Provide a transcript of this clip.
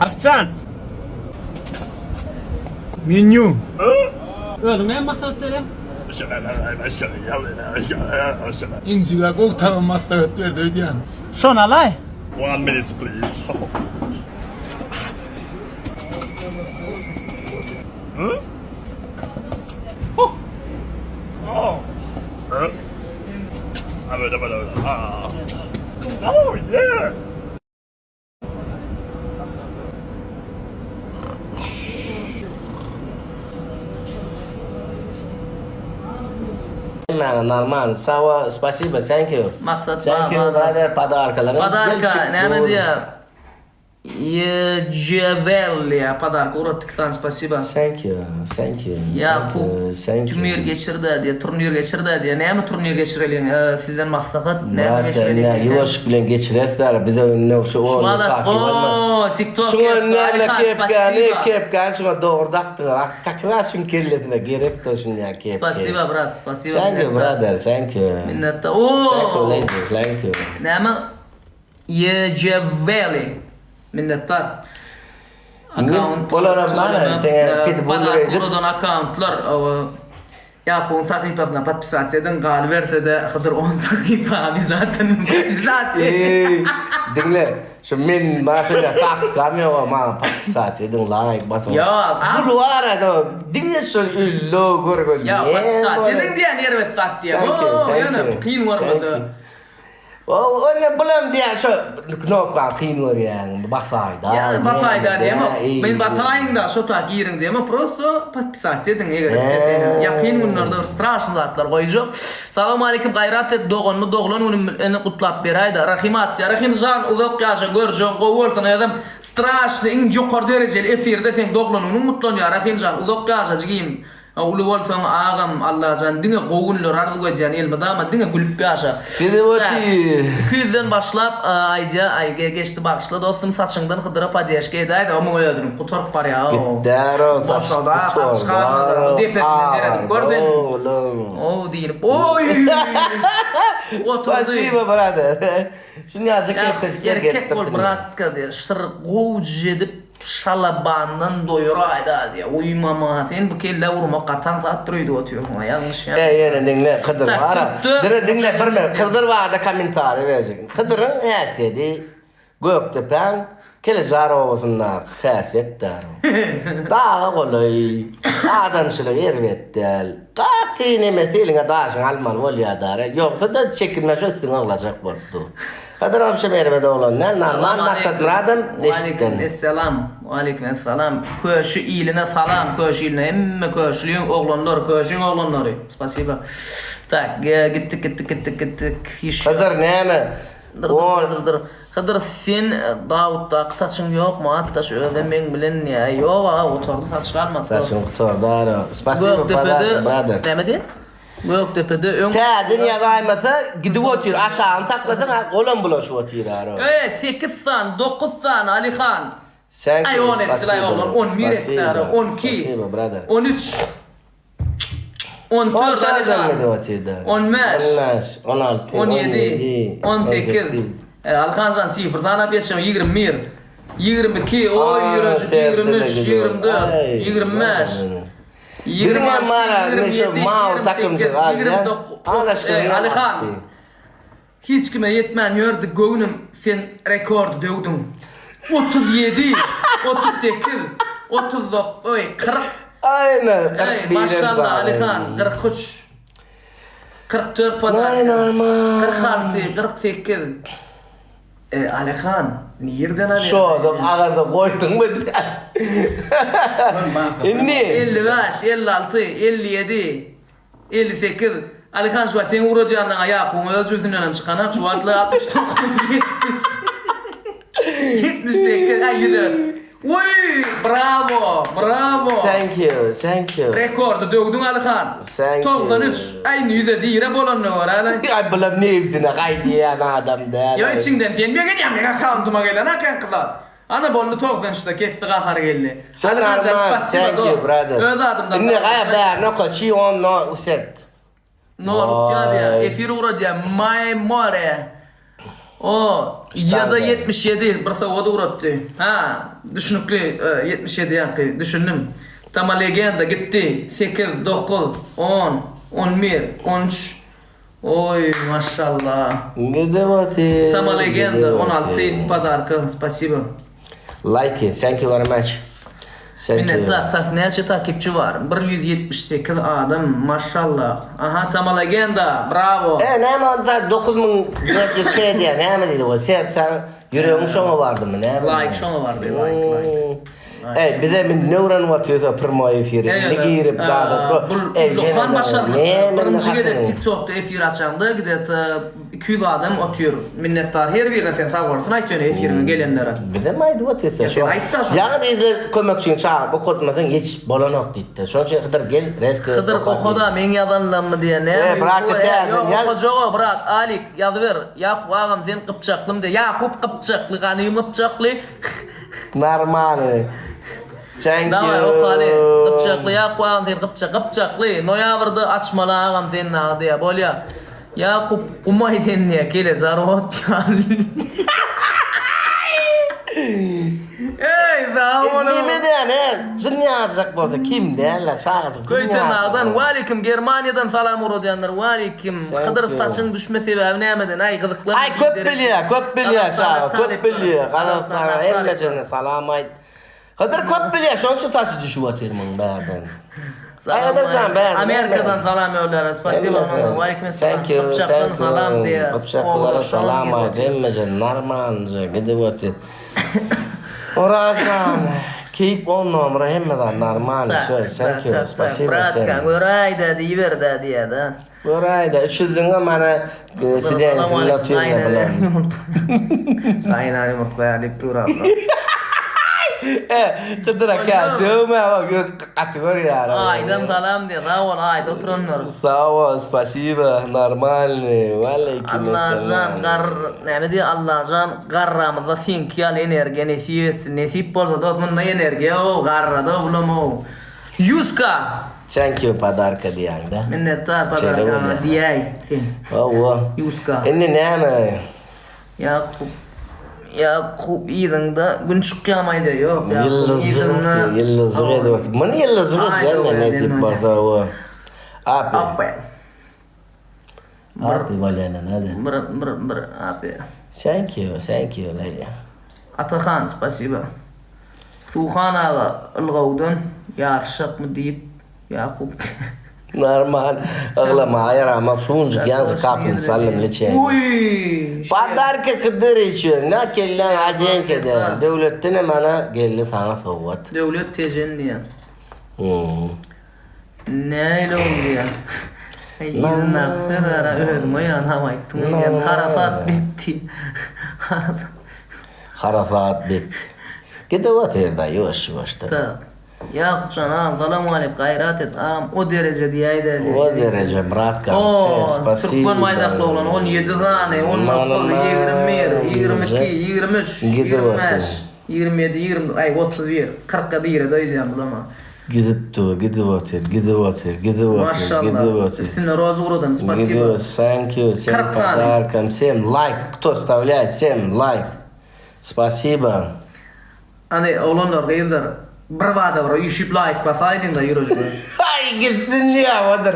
Официант! Menü. Özüne masalat edelim. İnciga kok tamam maslahat verdi ödeyen. Şon alay. 1 minute, please. Huh? Oh. Oh. Oh, yeah. Нормально. Сава, спасибо, thank you. Maksat Thank you, brother, подаркаларың. Padarka, nima diye? Ejeveliya padarka uğrattıktan spasiba. Thank you, thank you. Ya thank bu you, thank turnir you. geçirdi diye, turnir geçirdi diye. Neymi turnir geçirelim? Sizden maslahat neymi Brother, ne geçirelim? yuvaş bilen geçirerler. Bir de önüne şu Şuna onu da takip etme. TikTok Şuna önüne spasiba. kepken şuna doğurdaktın. Kakra şun kelletine gerek de şun ya kepken. Spasiba brat, spasiba. Thank you, brother, thank you. Minnetta. Thank you, Oo. ladies, thank you. Neymi? Ejeveli. Minnettar. Olara bana sen pitbull edip Buradan accountlar ya kon sakipasına patpisatse'den gal verse de Hıdır 10 sakipa zaten dinle şu min başında tak kamera ama saat edin like basın. Ya Bu ara da dinle şu logo gol. ya patpisatse'den diye nerede sat diye. O yani kıyın var mı? O ne bulam diye şu knopka kıyın var yani basayda. Ya basayda diye mi? Ben basayım da şu tak girin diye mi? Prosto patpisatse'den eğer yakın bunlarda straşın zatlar koyucu. Selamun aleyküm gayrat doğun mu doğulan onu kutlap berayda. Rahimat ya Rahimcan uzak yaşa göreceğin kovuyorsan adam straşlı en yukarı dereceli efirde sen doğulan onu mutlan ya Rahimcan uzak yaşa çıkayım. Ulu wolfam ağam Allah can dinge qoğunlar ardı qoycan elbadama dinge gülüp yaşa. Size vati. 200'den başlap ayga geçti başla dostum saçından Hıdır'a padiyashga edaydi ama oyadırım kutarıp par ya. Daro Başlada çıkarmadır depetine deredim gördün. O deyip oy. Спасибо, brother. Şunu yazık erkek ol bratka diye şır qoğuc edip şalabandan doyuraydı diye uymama sen bu kelle vurma katan saat duruyordu otuyor yanlış ya. Yine dinle Hıdır var. Dinle bir mi? Hıdır var da komentar verecek. Hıdır'ın hasiyeti Göktepen kelecar olsunlar hasiyetler. Daha kolay. Adamçılık ervettel. Katine meseline daşın alman volya dare. Yoksa da çekilme şu üstüne olacak buldu. Hıdır amşa mermede olanlar narman nakatmadım deşitten. Esselam. Aleyküm selam. Köşü iline salam. Köşü iline emme köşülüğün oğlanlar. Köşün oğlanları. Spasiba. Tak gittik. Hıdır neyme? Dur. Hıdır sen Davut'ta saçın yok mu? Hatta şu ödemen bilen ya. Yok oturdu saç kalmadı. Saçın kutur daro. Spasiba brother. Demedi? Göktepe'de ön... Dünyada aymasa gidip oturuyor. Aşağını saklasana kolum bulaşıp oturuyor. 8 san, 9 san Ali Khan. Thank Ay you. 10 ettiler oğlum. 11 ettiler. 12. Spasiba brother. 13. 14 Ali Khan. 15. 16. 17. 18. Ali Khan san 0 sana bir 21. 22. O 23. 24. 25. 26, 27, 28, 29. Ali Khan. Hiç kime yetmen yördü göğünüm sen rekord dövdün. 37, 38, 39, 40. Aynen. Maşallah Ali Khan 43. 44 padar. Ay normal. 46, 48. Ali Khan, nereden Ali? Şu adam ağırda koydun mu? Ne? 55, 56, 57, 58. Ali Khan şu an sen vuracağın ayağı konu özüzünden çıkanak şu atla 69, 70. 70 dakika, ay gider. Uy, bravo. Thank you. Rekordu dövdün Ali Khan. 93, aynı yüzde dire bolan ne var hala? Ay bulam ne hepsine kaydı ya adam da. Ya içinden sen bir gideyim ne akantuma gelen akan kızlar. Ana bollu 93'da ketti kahar geldi. Sen normal, thank you brother. Öz adımdan. Ne gaya be no kaçı on no uset. No, ya efir uğradı ya, my more. O ya da Штанга. 77 bir savada uğrattı. Ha, düşünükli 77 yani düşündüm. Tama legenda gitti. 8, 9, 10, 11, 13. Oy maşallah. Gidivotir. Tama legenda 16 подарка. Спасибо. Like it. Thank you very much. Thank you. Minnettar. Neçe takipçi var? 178 adam maşallah. Aha Tama legenda. Bravo. Ne onda 9400 K diye ne mi dedi o? Sen yüreğin şonu vardı mı? Ne? Like şonu vardı. Like. Evet, bir de ben ne öğrenip primo efiri. Ne girip dağda. Lokman başarılı. Birinci gidip TikTok'ta efir açandı. Gidip 200 adam atıyor. Minnettar. Her birine sen sağ olasın. Aytıyorsun efirine gelenlere. Bir de maydı atıyorsa. sen aytta şu. Yağı deydi kömekçin çağır. Bu kodmasın hiç bolanok deydi. Şonun için Hıdır gel. Hıdır okuda men yazanlan mı diye ne? Bırak et Yok okuca bırak. Alik yazıver. Yakup ağam sen Kıpçaklım diye. Yakup Kıpçaklı. Ganiyim Kıpçaklı. Normal. Thank you. Davay okali. Kıpçaklı Yakup ağam sen Kıpçaklı. Noyavrda açmalı ağam sen ne diye. Bolya. Yakup umay den diye. Kele zarot yani. Ey davulu. Demeden zın yazacak bolsa kim derler çağıracak. Köytenağdan valikim Germaniyadan salam uğrayanlar valikim Hıdır saçın düşme sebebi neyemeden ay gıdıklar. Ay köp biliyor çağır. Köp biliyor. Kalaslara emmecene salam ayt. Hıdır köp biliyor. Şonun için saçı düşüp atırmın bärden. Ay Hıdırcan bärden. Amerika'dan salam yollar. Spasiba valikim selam. Thank you. Kıpçak'tan salam diye. Kıpçaklara salam ayt. Emmecene narmanca gidip atır. Oracan. Keep on numara hemmeden normal. Thank you. Spasiba. Bratkan göray da diver da diye da. Orayda üçüldüğünde bana sizden zillatıyor ya bulan. Aynen mutlu yani tura. Kıdıra kasıyor mu? Göz kategori ya. Aydan salam diye. Ravol ayda oturanlar. Sağ ol, spasiba, normal. Aleyküm Allah'can gar ne diye Allah'can garramızda sinkiyal enerji nesip olsa da bununla enerji o garra da bulamo. Yuska. Thank you padarka diyen de. Minnettar padarka diyay sen. Oh. Yuska. Inni ne mi? Yakup iyidinde gün çıkamaydı yok. Yıldızı ediyor. Bana yıldızı ediyor ne tip barda o. Abi. Abi balena hadi. Bir abi. Thank you lady. Atakan spasiba. Suhan ağa ılgavdan yarışak mı deyip Yakup. Normal. Ağlama ayarama. Şunca yalnız kapın sallim leçeğini. Uy. Padarka Kıdır için. Ne kellen acen keder. Devletten bana geldi sana soğut. Devlet tecenniye. Ne öyle oldu ya? Yine naksedara öldüm o yan havayktum. Yani harafat bitti. Harafat bitti. Gidivat erda yavaş da. Ta. Yakupcan ağam salam aleyk gayrat et ağam o derece diyeydi. O derece bıratkam sen spasiba. Türkmen maydaklı olan 17 tane, 19, 21, 22, 23, 25, 27, 20, ay 31, 40'a değil de bulama. Gidivat Maşallah. Сильно разуродан, спасибо. Thank you. Всем подаркам. Всем лайк. Кто оставляет, всем лайк. Спасибо. Hani olanlar gaydır. Bir vada var, işip like basaydın da yürüyüş. Ay gittin ya, vadır.